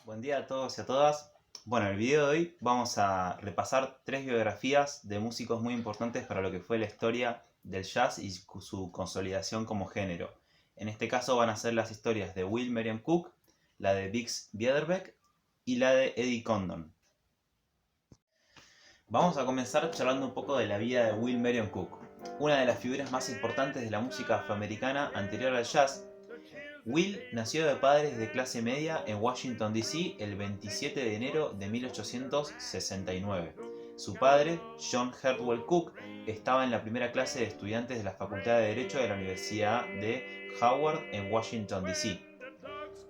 Buen día a todos y a todas. Bueno, en el video de hoy vamos a repasar tres biografías de músicos muy importantes para lo que fue la historia del jazz y su consolidación como género. En este caso van a ser las historias de Will Merriam Cook, la de Bix Beiderbecke y la de Eddie Condon. Vamos a comenzar charlando un poco de la vida de Will Merriam Cook, una de las figuras más importantes de la música afroamericana anterior al jazz. Will nació de padres de clase media en Washington, D.C. el 27 de enero de 1869. Su padre, John Herdwell Cook, estaba en la primera clase de estudiantes de la Facultad de Derecho de la Universidad de Howard en Washington, D.C.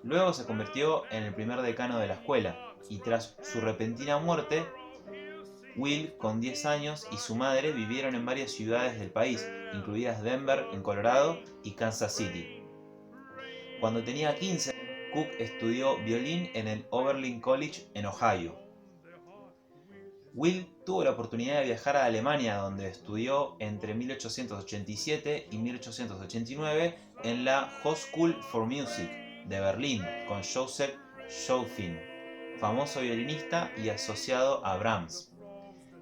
Luego se convirtió en el primer decano de la escuela, y tras su repentina muerte, Will, con 10 años, y su madre vivieron en varias ciudades del país, incluidas Denver, en Colorado, y Kansas City. Cuando tenía 15, Cook estudió violín en el Oberlin College en Ohio. Will tuvo la oportunidad de viajar a Alemania, donde estudió entre 1887 y 1889 en la Hochschule für Musik de Berlín con Joseph Schoffin, famoso violinista y asociado a Brahms.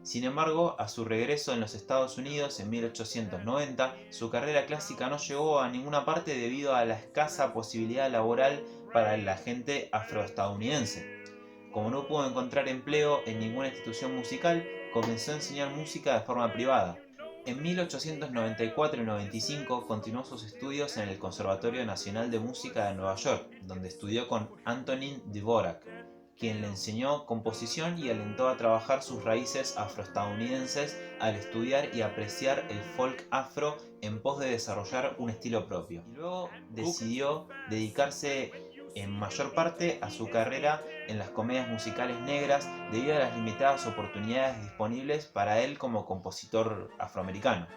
Sin embargo, a su regreso en los Estados Unidos en 1890, su carrera clásica no llegó a ninguna parte debido a la escasa posibilidad laboral para la gente afroestadounidense. Como no pudo encontrar empleo en ninguna institución musical, comenzó a enseñar música de forma privada. En 1894 y 95 continuó sus estudios en el Conservatorio Nacional de Música de Nueva York, donde estudió con Antonín Dvorak, quien le enseñó composición y alentó a trabajar sus raíces afroestadounidenses al estudiar y apreciar el folk afro en pos de desarrollar un estilo propio. Y luego decidió dedicarse en mayor parte a su carrera en las comedias musicales negras debido a las limitadas oportunidades disponibles para él como compositor afroamericano.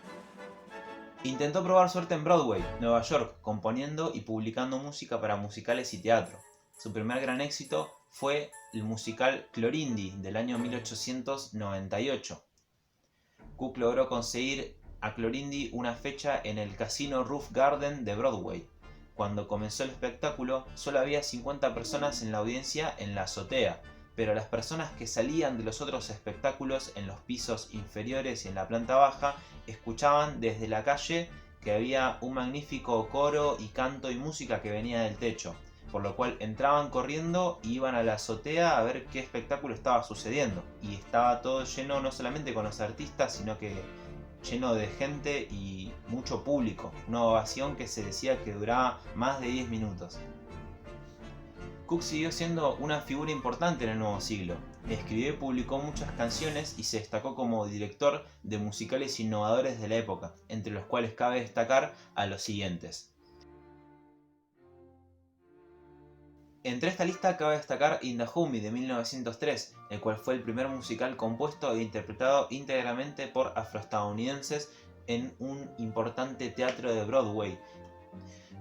Intentó probar suerte en Broadway, Nueva York, componiendo y publicando música para musicales y teatro. Su primer gran éxito fue el musical Clorindy del año 1898. Cook logró conseguir a Clorindy una fecha en el Casino Roof Garden de Broadway. Cuando comenzó el espectáculo, solo había 50 personas en la audiencia en la azotea, pero las personas que salían de los otros espectáculos en los pisos inferiores y en la planta baja escuchaban desde la calle que había un magnífico coro y canto y música que venía del techo, por lo cual entraban corriendo y iban a la azotea a ver qué espectáculo estaba sucediendo. Y estaba todo lleno no solamente con los artistas, sino que lleno de gente y mucho público. Una ovación que se decía que duraba más de 10 minutos. Cook siguió siendo una figura importante en el nuevo siglo. Escribió y publicó muchas canciones y se destacó como director de musicales innovadores de la época, entre los cuales cabe destacar a los siguientes. Entre esta lista cabe destacar In the Humby de 1903, el cual fue el primer musical compuesto e interpretado íntegramente por afroestadounidenses en un importante teatro de Broadway.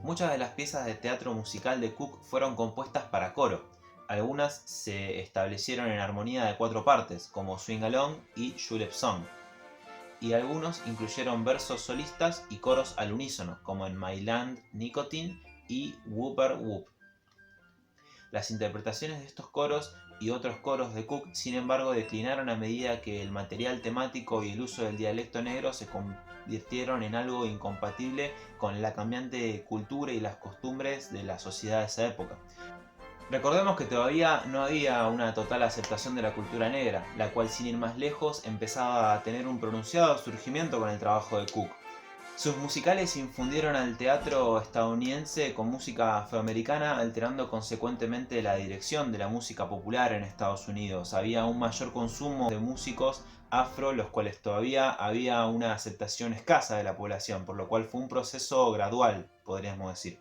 Muchas de las piezas de teatro musical de Cook fueron compuestas para coro. Algunas se establecieron en armonía de 4 partes, como Swing Along y Julep Song. Y algunos incluyeron versos solistas y coros al unísono, como en My Land Nicotine y Whooper Whoop. Las interpretaciones de estos coros y otros coros de Cook, sin embargo, declinaron a medida que el material temático y el uso del dialecto negro se convirtieron en algo incompatible con la cambiante cultura y las costumbres de la sociedad de esa época. Recordemos que todavía no había una total aceptación de la cultura negra, la cual, sin ir más lejos, empezaba a tener un pronunciado surgimiento con el trabajo de Cook. Sus musicales infundieron al teatro estadounidense con música afroamericana, alterando consecuentemente la dirección de la música popular en Estados Unidos. Había un mayor consumo de músicos afro, los cuales todavía había una aceptación escasa de la población, por lo cual fue un proceso gradual, podríamos decir.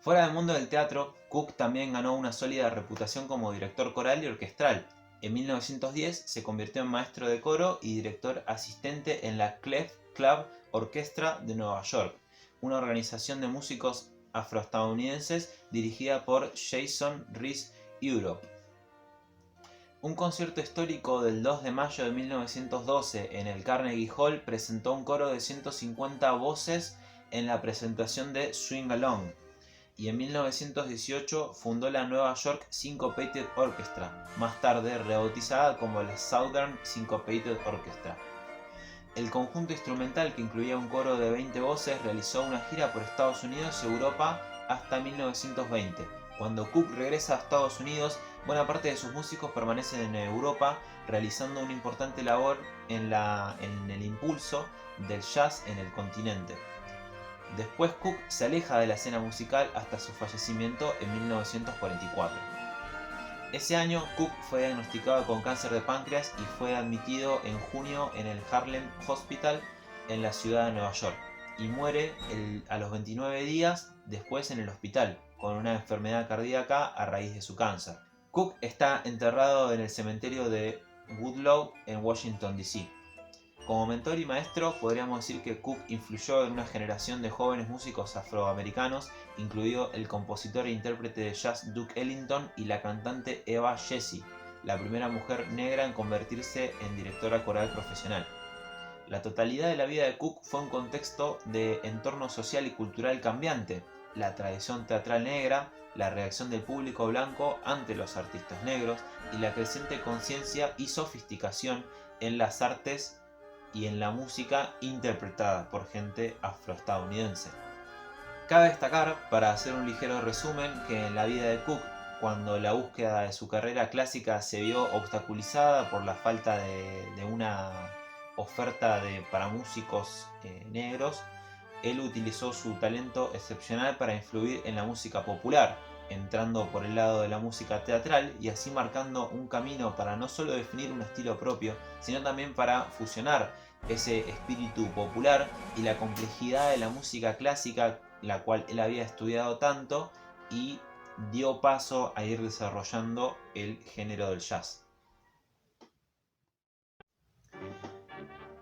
Fuera del mundo del teatro, Cook también ganó una sólida reputación como director coral y orquestral. En 1910 se convirtió en maestro de coro y director asistente en la Clef Club Orchestra de Nueva York, una organización de músicos afroestadounidenses dirigida por Jason Rhys Europe. Un concierto histórico del 2 de mayo de 1912 en el Carnegie Hall presentó un coro de 150 voces en la presentación de Swing Along. y en 1918 fundó la Nueva York Syncopated Orchestra, más tarde rebautizada como la Southern Syncopated Orchestra. El conjunto instrumental, que incluía un coro de 20 voces, realizó una gira por Estados Unidos y Europa hasta 1920. Cuando Cook regresa a Estados Unidos, buena parte de sus músicos permanecen en Europa, realizando una importante labor en el impulso del jazz en el continente. Después Cook se aleja de la escena musical hasta su fallecimiento en 1944. Ese año Cook fue diagnosticado con cáncer de páncreas y fue admitido en junio en el Harlem Hospital en la ciudad de Nueva York, y muere a los 29 días después en el hospital con una enfermedad cardíaca a raíz de su cáncer. Cook está enterrado en el cementerio de Woodlawn en Washington D.C. Como mentor y maestro, podríamos decir que Cook influyó en una generación de jóvenes músicos afroamericanos, incluido el compositor e intérprete de jazz Duke Ellington y la cantante Eva Jessie, la primera mujer negra en convertirse en directora coral profesional. La totalidad de la vida de Cook fue un contexto de entorno social y cultural cambiante, la tradición teatral negra, la reacción del público blanco ante los artistas negros y la creciente conciencia y sofisticación en las artes y en la música interpretada por gente afroestadounidense. Cabe destacar, para hacer un ligero resumen, que en la vida de Cook, cuando la búsqueda de su carrera clásica se vio obstaculizada por la falta de una oferta para músicos negros, él utilizó su talento excepcional para influir en la música popular, entrando por el lado de la música teatral y así marcando un camino para no solo definir un estilo propio, sino también para fusionar ese espíritu popular y la complejidad de la música clásica, la cual él había estudiado tanto, y dio paso a ir desarrollando el género del jazz.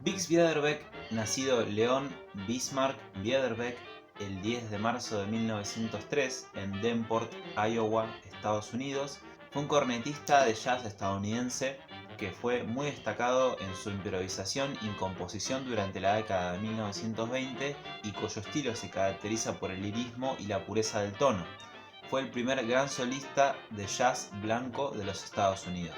Bix Beiderbecke, nacido Leon Bismarck Beiderbecke el 10 de marzo de 1903 en Davenport, Iowa, Estados Unidos, fue un cornetista de jazz estadounidense que fue muy destacado en su improvisación y composición durante la década de 1920 y cuyo estilo se caracteriza por el lirismo y la pureza del tono. Fue el primer gran solista de jazz blanco de los Estados Unidos.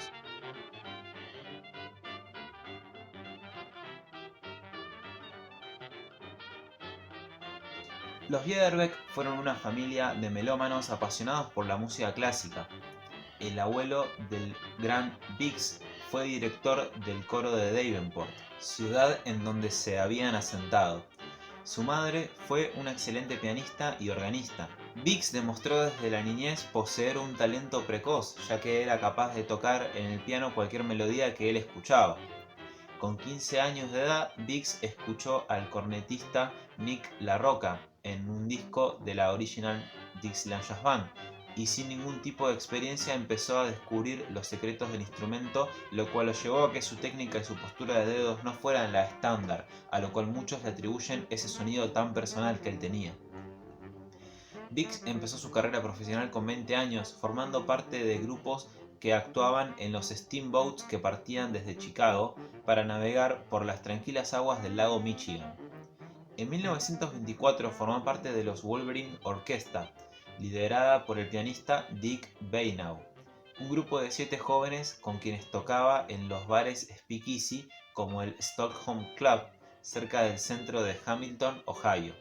Los Beiderbecke fueron una familia de melómanos apasionados por la música clásica. El abuelo del gran Bix fue director del coro de Davenport, ciudad en donde se habían asentado. Su madre fue una excelente pianista y organista. Bix demostró desde la niñez poseer un talento precoz, ya que era capaz de tocar en el piano cualquier melodía que él escuchaba. Con 15 años de edad, Bix escuchó al cornetista Nick LaRocca en un disco de la Original Dixieland Jazz Band, y sin ningún tipo de experiencia empezó a descubrir los secretos del instrumento, lo cual lo llevó a que su técnica y su postura de dedos no fueran la estándar, a lo cual muchos le atribuyen ese sonido tan personal que él tenía. Bix empezó su carrera profesional con 20 años, formando parte de grupos que actuaban en los steamboats que partían desde Chicago para navegar por las tranquilas aguas del lago Michigan. En 1924 formó parte de los Wolverine Orchestra, liderada por el pianista Dick Beineau, un grupo de 7 jóvenes con quienes tocaba en los bares speakeasy como el Stockholm Club, cerca del centro de Hamilton, Ohio.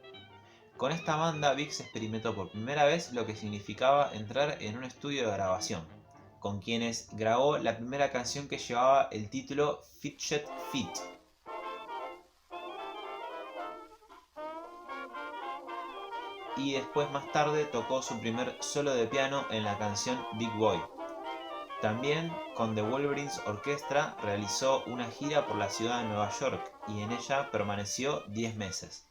Con esta banda, Bix experimentó por primera vez lo que significaba entrar en un estudio de grabación, con quienes grabó la primera canción que llevaba el título Fidget Feet. Y después, más tarde, tocó su primer solo de piano en la canción Big Boy. También con The Wolverines Orchestra realizó una gira por la ciudad de Nueva York y en ella permaneció 10 meses.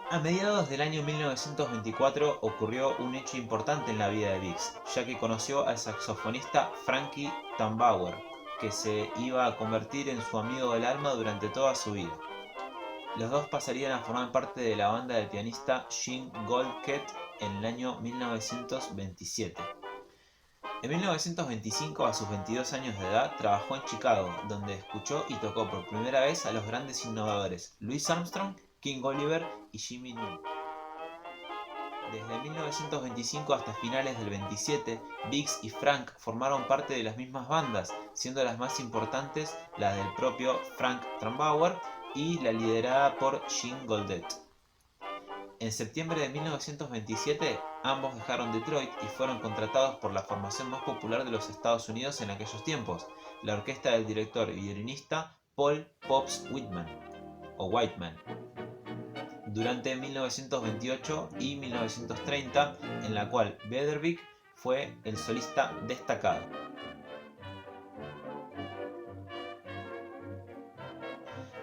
A mediados del año 1924 ocurrió un hecho importante en la vida de Bix, ya que conoció al saxofonista Frankie Tambauer, que se iba a convertir en su amigo del alma durante toda su vida. Los dos pasarían a formar parte de la banda del pianista Gene Goldkett en el año 1927. En 1925, a sus 22 años de edad, trabajó en Chicago, donde escuchó y tocó por primera vez a los grandes innovadores Louis Armstrong, King Oliver y Jimmy New. Desde 1925 hasta finales del 27, Biggs y Frank formaron parte de las mismas bandas, siendo las más importantes la del propio Frank Trumbauer y la liderada por Gene Goldett. En septiembre de 1927, ambos dejaron Detroit y fueron contratados por la formación más popular de los Estados Unidos en aquellos tiempos, la orquesta del director y violinista Paul "Pops" Whitman, durante 1928 y 1930, en la cual Bedervik fue el solista destacado.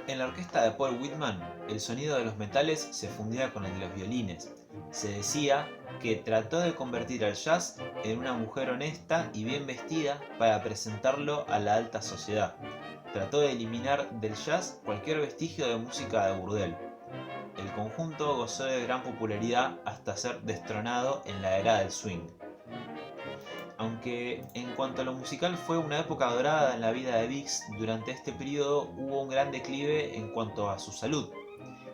En la orquesta de Paul Whitman, el sonido de los metales se fundía con el de los violines. Se decía que trató de convertir al jazz en una mujer honesta y bien vestida para presentarlo a la alta sociedad. Trató de eliminar del jazz cualquier vestigio de música de burdel. El conjunto gozó de gran popularidad hasta ser destronado en la era del swing. Aunque en cuanto a lo musical fue una época dorada en la vida de Biggs, durante este periodo hubo un gran declive en cuanto a su salud,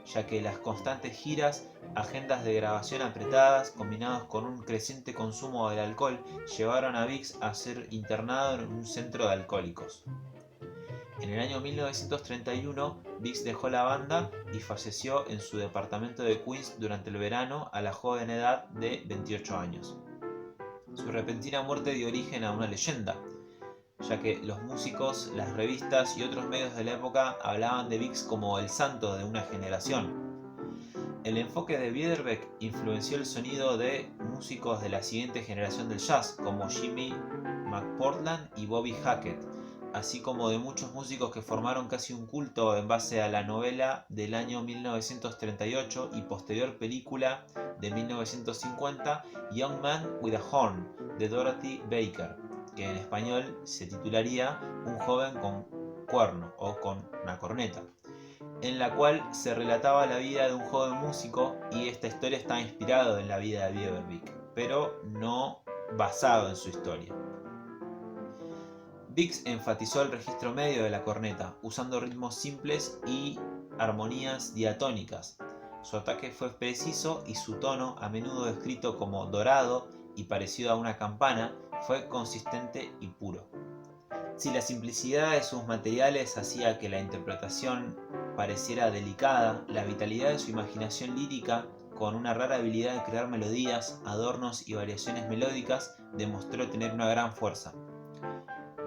ya que las constantes giras, agendas de grabación apretadas, combinados con un creciente consumo del alcohol, llevaron a Biggs a ser internado en un centro de alcohólicos. En el año 1931, Biggs dejó la banda y falleció en su departamento de Queens durante el verano a la joven edad de 28 años. Su repentina muerte dio origen a una leyenda, ya que los músicos, las revistas y otros medios de la época hablaban de Biggs como el santo de una generación. El enfoque de Bederbeck influenció el sonido de músicos de la siguiente generación del jazz, como Jimmy McPortland y Bobby Hackett, así como de muchos músicos que formaron casi un culto en base a la novela del año 1938 y posterior película de 1950 Young Man with a Horn de Dorothy Baker, que en español se titularía Un joven con cuerno o con una corneta, en la cual se relataba la vida de un joven músico, y esta historia está inspirada en la vida de Bedervik, pero no basado en su historia. Biggs enfatizó el registro medio de la corneta, usando ritmos simples y armonías diatónicas. Su ataque fue preciso y su tono, a menudo descrito como dorado y parecido a una campana, fue consistente y puro. Si la simplicidad de sus materiales hacía que la interpretación pareciera delicada, la vitalidad de su imaginación lírica, con una rara habilidad de crear melodías, adornos y variaciones melódicas, demostró tener una gran fuerza.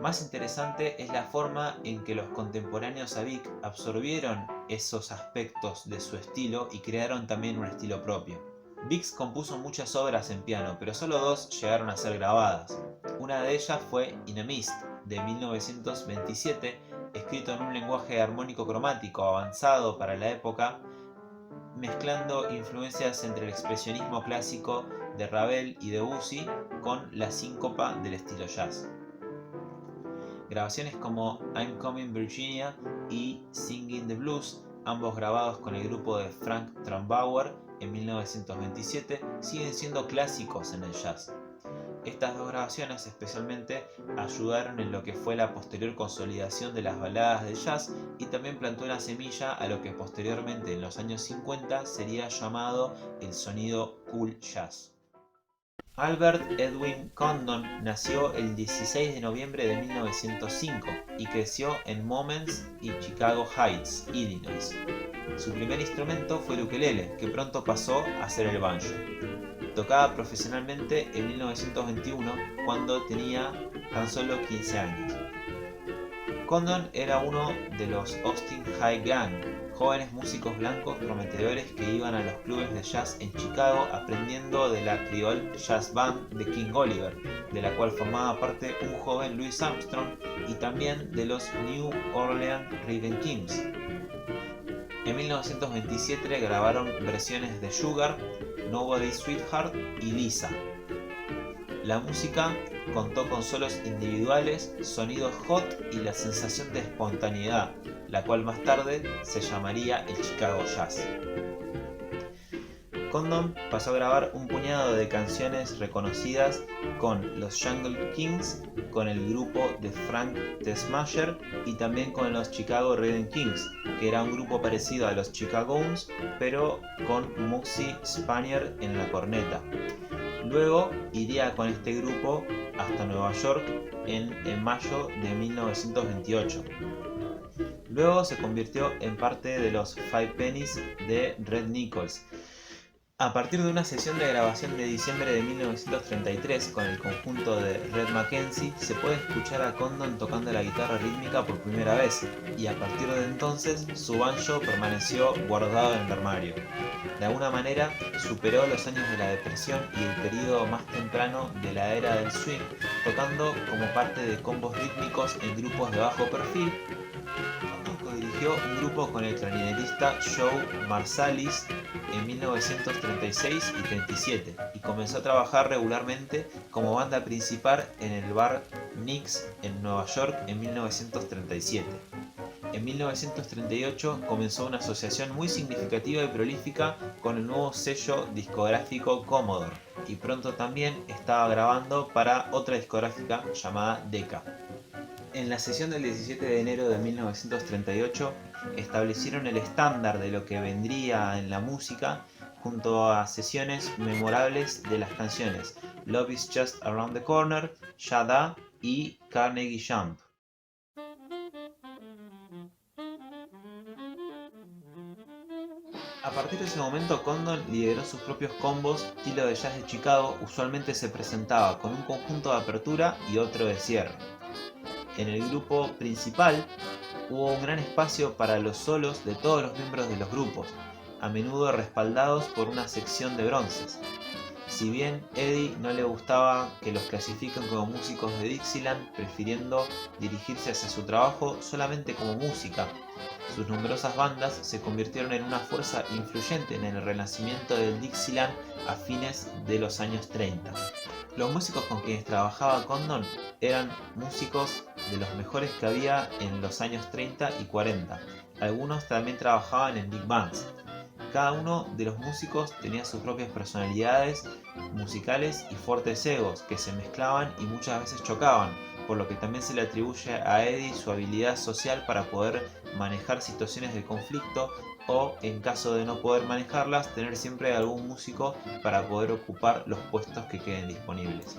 Más interesante es la forma en que los contemporáneos a Biggs absorbieron esos aspectos de su estilo y crearon también un estilo propio. Biggs compuso muchas obras en piano, pero solo dos llegaron a ser grabadas. Una de ellas fue In a Mist, de 1927, escrito en un lenguaje armónico cromático avanzado para la época, mezclando influencias entre el expresionismo clásico de Ravel y Debussy con la síncopa del estilo jazz. Grabaciones como I'm Coming Virginia y Singing the Blues, ambos grabados con el grupo de Frank Trumbauer en 1927, siguen siendo clásicos en el jazz. Estas dos grabaciones especialmente ayudaron en lo que fue la posterior consolidación de las baladas de jazz y también plantó una semilla a lo que posteriormente en los años 50 sería llamado el sonido cool jazz. Albert Edwin Condon nació el 16 de noviembre de 1905 y creció en Momence y Chicago Heights, Illinois. Su primer instrumento fue el ukelele, que pronto pasó a ser el banjo. Tocaba profesionalmente en 1921, cuando tenía tan solo 15 años. Condon era uno de los Austin High Gang, jóvenes músicos blancos prometedores que iban a los clubes de jazz en Chicago aprendiendo de la Creole Jazz Band de King Oliver, de la cual formaba parte un joven Louis Armstrong, y también de los New Orleans Rhythm Kings. En 1927 grabaron versiones de Sugar, Nobody's Sweetheart y Lisa. La música contó con solos individuales, sonidos hot y la sensación de espontaneidad, la cual más tarde se llamaría el Chicago Jazz. Condon pasó a grabar un puñado de canciones reconocidas con los Jungle Kings, con el grupo de Frank the Smasher y también con los Chicago Rhythm Kings, que era un grupo parecido a los Chicagoans, pero con Muggsy Spanier en la corneta. Luego iría con este grupo hasta Nueva York en mayo de 1928. Luego se convirtió en parte de los Five Pennies de Red Nichols. A partir de una sesión de grabación de diciembre de 1933 con el conjunto de Red Mackenzie, se puede escuchar a Condon tocando la guitarra rítmica por primera vez, y a partir de entonces su banjo permaneció guardado en el armario. De alguna manera superó los años de la depresión y el periodo más temprano de la era del swing, tocando como parte de combos rítmicos en grupos de bajo perfil. Dirigió un grupo con el clarinetista Joe Marsalis en 1936 y 37 y comenzó a trabajar regularmente como banda principal en el bar Nick's en Nueva York en 1937. En 1938 comenzó una asociación muy significativa y prolífica con el nuevo sello discográfico Commodore y pronto también estaba grabando para otra discográfica llamada Decca. En la sesión del 17 de enero de 1938 establecieron el estándar de lo que vendría en la música junto a sesiones memorables de las canciones Love is Just Around the Corner, Yada y Carnegie Jump. A partir de ese momento, Condon lideró sus propios combos estilo de jazz de Chicago. Usualmente se presentaba con un conjunto de apertura y otro de cierre. En el grupo principal hubo un gran espacio para los solos de todos los miembros de los grupos, a menudo respaldados por una sección de bronces. Si bien Eddie no le gustaba que los clasifiquen como músicos de Dixieland, prefiriendo dirigirse hacia su trabajo solamente como música, sus numerosas bandas se convirtieron en una fuerza influyente en el renacimiento del Dixieland a fines de los años 30. Los músicos con quienes trabajaba Condon eran músicos de los mejores que había en los años 30 y 40. Algunos también trabajaban en big bands. Cada uno de los músicos tenía sus propias personalidades musicales y fuertes egos que se mezclaban y muchas veces chocaban, por lo que también se le atribuye a Eddie su habilidad social para poder manejar situaciones de conflicto o, en caso de no poder manejarlas, tener siempre algún músico para poder ocupar los puestos que queden disponibles.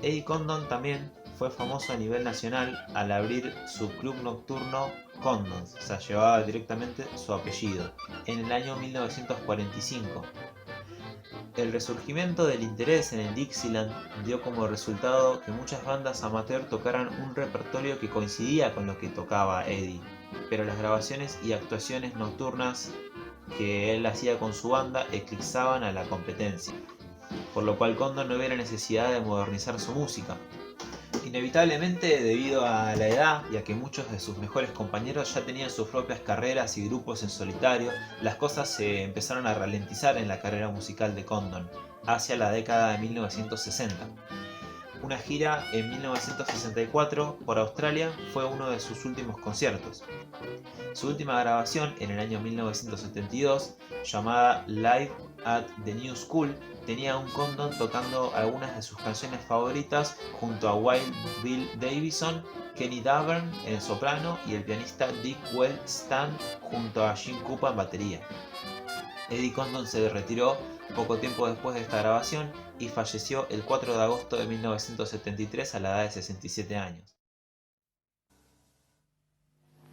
Eddie Condon también fue famoso a nivel nacional al abrir su club nocturno Condon's, o sea, llevaba directamente su apellido, en el año 1945. El resurgimiento del interés en el Dixieland dio como resultado que muchas bandas amateur tocaran un repertorio que coincidía con lo que tocaba Eddie, pero las grabaciones y actuaciones nocturnas que él hacía con su banda eclipsaban a la competencia, por lo cual Condon no hubiera necesidad de modernizar su música. Inevitablemente, debido a la edad y a que muchos de sus mejores compañeros ya tenían sus propias carreras y grupos en solitario, las cosas se empezaron a ralentizar en la carrera musical de Condon hacia la década de 1960. Una gira en 1964 por Australia fue uno de sus últimos conciertos. Su última grabación, en el año 1972, llamada Live at the New School, tenía un Condon tocando algunas de sus canciones favoritas junto a Wild Bill Davison, Kenny Davern en soprano y el pianista Dick Well Stan junto a Jim Cupa en batería. Eddie Condon se retiró poco tiempo después de esta grabación y falleció el 4 de agosto de 1973 a la edad de 67 años.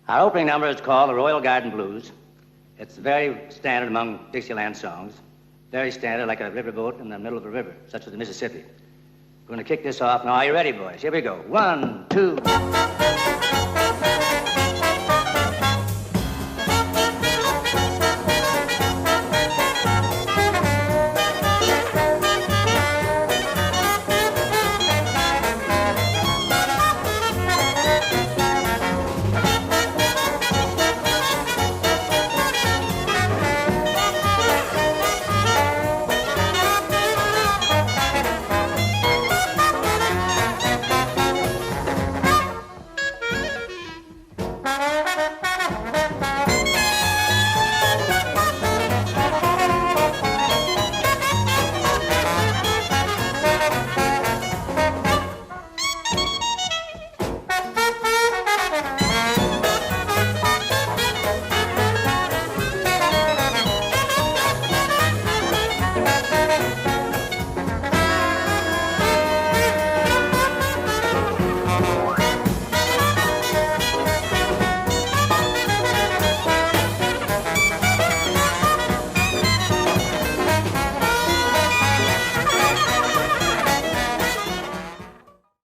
Our opening number is called the Royal Garden Blues. It's very standard among Dixieland songs. Very standard, like a riverboat in the middle of a river, such as the Mississippi. We're going to kick this off now. Are you ready, boys? Here we go. 1, 2...